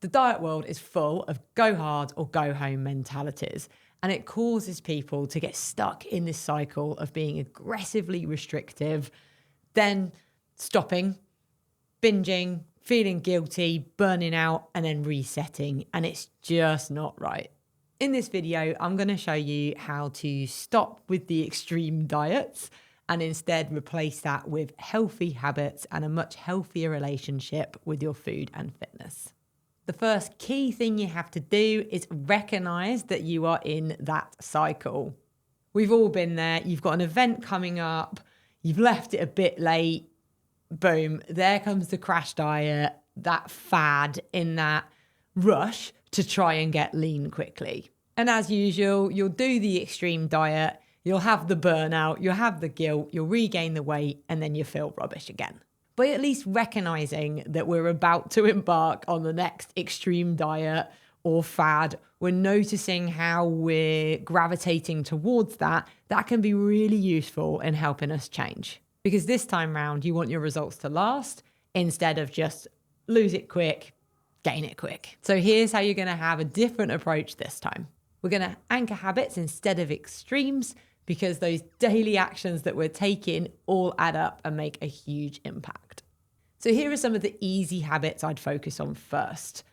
The diet world is full of go hard or go home mentalities, and it causes people to get stuck in this cycle of being aggressively restrictive, then stopping, binging, feeling guilty, burning out, and then resetting. And it's just not right. In this video, I'm going to show you how to stop with the extreme diets and instead replace that with healthy habits and a much healthier relationship with your food and fitness. The first key thing you have to do is recognize that you are in that cycle. We've all been there. You've got an event coming up. You've left it a bit late. Boom. There comes the crash diet, that fad in that rush to try and get lean quickly. And as usual, you'll do the extreme diet. You'll have the burnout. You'll have the guilt. You'll regain the weight and then you feel rubbish again. By at least recognizing that we're about to embark on the next extreme diet or fad, we're noticing how we're gravitating towards that. That can be really useful in helping us change. Because this time round, you want your results to last instead of just lose it quick, gain it quick. So here's how you're going to have a different approach this time. We're going to anchor habits instead of extremes, because those daily actions that we're taking all add up and make a huge impact. So here are some of the easy habits I'd focus on first.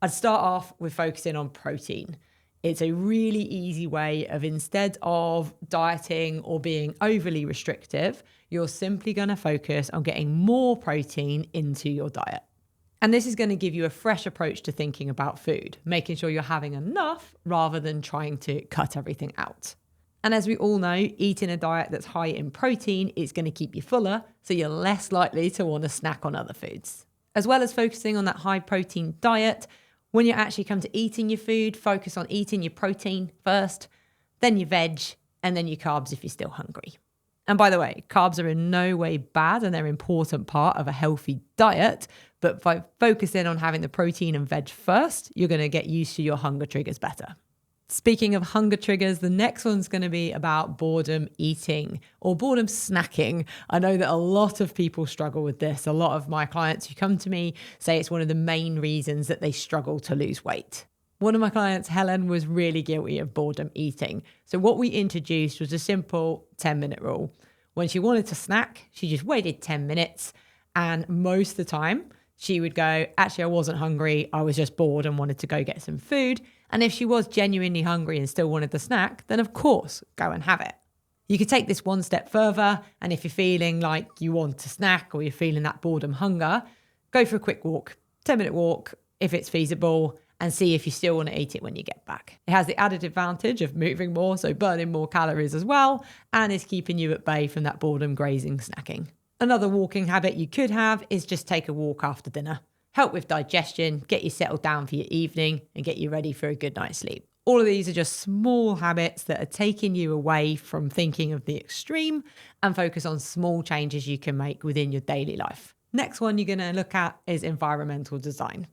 I'd start off with focusing on protein. It's a really easy way of, instead of dieting or being overly restrictive, you're simply going to focus on getting more protein into your diet. And this is going to give you a fresh approach to thinking about food, making sure you're having enough rather than trying to cut everything out. And as we all know, eating a diet that's high in protein is going to keep you fuller, so you're less likely to want to snack on other foods. As well as focusing on that high protein diet, when you actually come to eating your food, focus on eating your protein first, then your veg, and then your carbs if you're still hungry. And by the way, carbs are in no way bad and they're an important part of a healthy diet, but by focusing on having the protein and veg first, you're going to get used to your hunger triggers better. Speaking of hunger triggers, the next one's going to be about boredom eating or boredom snacking. I know that a lot of people struggle with this. A lot of my clients who come to me say it's one of the main reasons that they struggle to lose weight. One of my clients, Helen, was really guilty of boredom eating. So what we introduced was a simple 10-minute rule. When she wanted to snack, she just waited 10 minutes. And most of the time, she would go, actually, I wasn't hungry. I was just bored and wanted to go get some food. And if she was genuinely hungry and still wanted the snack, then of course, go and have it. You could take this one step further. And if you're feeling like you want to snack or you're feeling that boredom hunger, go for a quick walk, 10-minute walk, if it's feasible, and see if you still want to eat it when you get back. It has the added advantage of moving more, so burning more calories as well, and is keeping you at bay from that boredom grazing snacking. Another walking habit you could have is just take a walk after dinner. Help with digestion, get you settled down for your evening, and get you ready for a good night's sleep. All of these are just small habits that are taking you away from thinking of the extreme and focus on small changes you can make within your daily life. Next one you're going to look at is environmental design.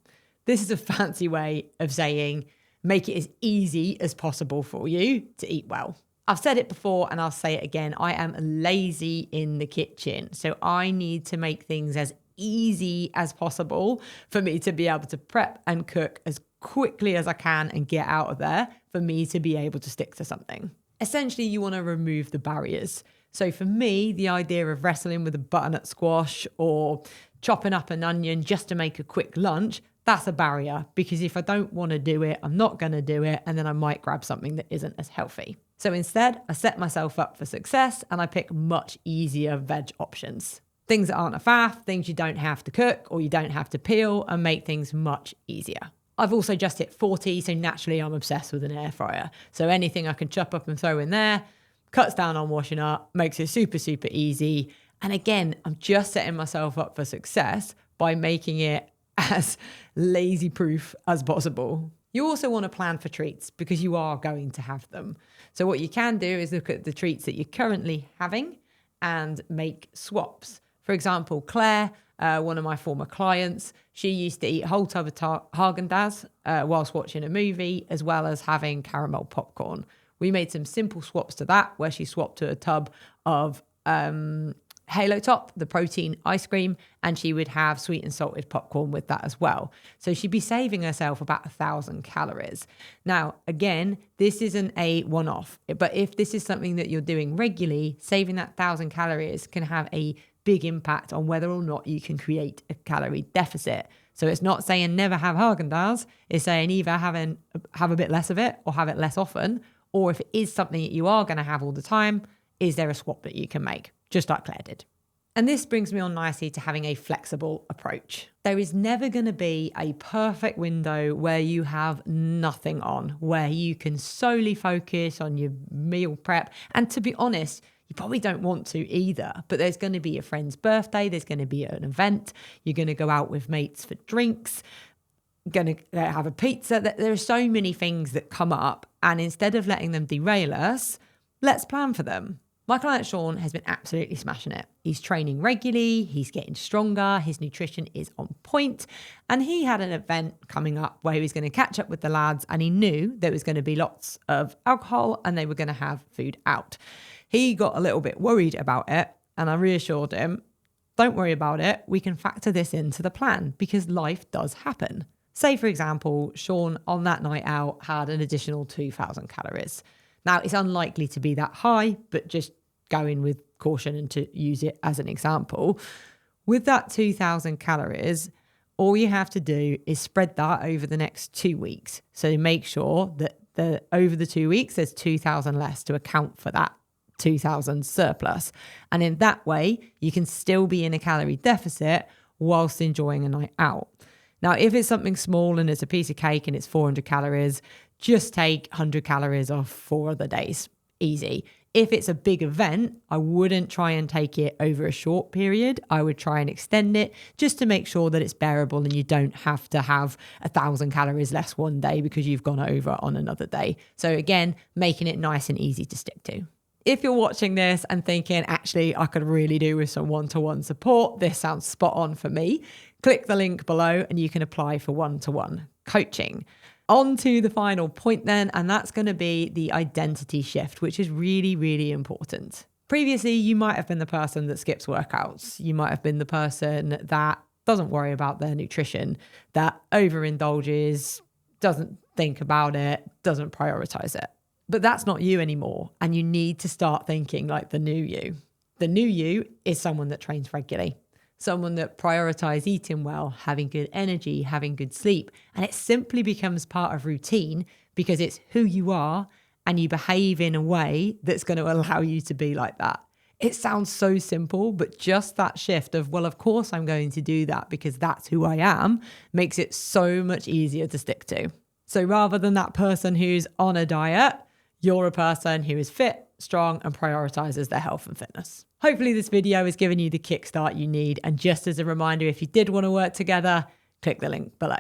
This is a fancy way of saying make it as easy as possible for you to eat well. I've said it before and I'll say it again. I am lazy in the kitchen. So I need to make things as easy as possible for me to be able to prep and cook as quickly as I can and get out of there for me to be able to stick to something. Essentially, you want to remove the barriers. So for me, the idea of wrestling with a butternut squash or chopping up an onion just to make a quick lunch, that's a barrier, because if I don't want to do it, I'm not going to do it, and then I might grab something that isn't as healthy. So instead, I set myself up for success and I pick much easier veg options. Things that aren't a faff, things you don't have to cook or you don't have to peel, and make things much easier. I've also just hit 40, so naturally I'm obsessed with an air fryer. So anything I can chop up and throw in there cuts down on washing up, makes it super, super easy. And again, I'm just setting myself up for success by making it as lazy proof as possible. You also want to plan for treats because you are going to have them. So what you can do is look at the treats that you're currently having and make swaps. For example, Claire, one of my former clients, she used to eat a whole tub of Haagen-Dazs whilst watching a movie, as well as having caramel popcorn. We made some simple swaps to that, where she swapped to a tub of Halo Top, the protein ice cream, and she would have sweet and salted popcorn with that as well. So she'd be saving herself about 1,000 calories. Now, again, this isn't a one-off, but if this is something that you're doing regularly, saving that 1,000 calories can have a big impact on whether or not you can create a calorie deficit. So it's not saying never have Haagen-Dazs, it's saying either have a bit less of it or have it less often, or if it is something that you are going to have all the time, is there a swap that you can make, just like Claire did. And this brings me on nicely to having a flexible approach. There is never going to be a perfect window where you have nothing on, where you can solely focus on your meal prep. And to be honest, you probably don't want to either, but there's going to be a friend's birthday, there's going to be an event, you're going to go out with mates for drinks, going to have a pizza. There are so many things that come up, and instead of letting them derail us, let's plan for them. My client Sean has been absolutely smashing it. He's training regularly, he's getting stronger, his nutrition is on point, and he had an event coming up where he was going to catch up with the lads, and he knew there was going to be lots of alcohol and they were going to have food out. He got a little bit worried about it, and I reassured him, don't worry about it, we can factor this into the plan because life does happen. Say, for example, Sean on that night out had an additional 2,000 calories. Now, it's unlikely to be that high, but just go in with caution and to use it as an example. With that 2,000 calories, all you have to do is spread that over the next 2 weeks. So make sure that over the 2 weeks, there's 2,000 less to account for that 2,000 surplus. And in that way, you can still be in a calorie deficit whilst enjoying a night out. Now, if it's something small and it's a piece of cake and it's 400 calories, just take 100 calories off 4 other days. Easy. If it's a big event, I wouldn't try and take it over a short period. I would try and extend it just to make sure that it's bearable and you don't have to have 1,000 calories less one day because you've gone over on another day. So again, making it nice and easy to stick to. If you're watching this and thinking, actually, I could really do with some one-to-one support, this sounds spot on for me, click the link below and you can apply for one-to-one coaching. On to the final point then, and that's going to be the identity shift, which is really, really important. Previously, you might have been the person that skips workouts. You might have been the person that doesn't worry about their nutrition, that overindulges, doesn't think about it, doesn't prioritize it. But that's not you anymore. And you need to start thinking like the new you. The new you is someone that trains regularly, someone that prioritizes eating well, having good energy, having good sleep. And it simply becomes part of routine because it's who you are and you behave in a way that's going to allow you to be like that. It sounds so simple, but just that shift of, well, of course I'm going to do that because that's who I am, makes it so much easier to stick to. So rather than that person who's on a diet, you're a person who is fit, strong, and prioritizes their health and fitness. Hopefully this video has given you the kickstart you need. And just as a reminder, if you did want to work together, click the link below.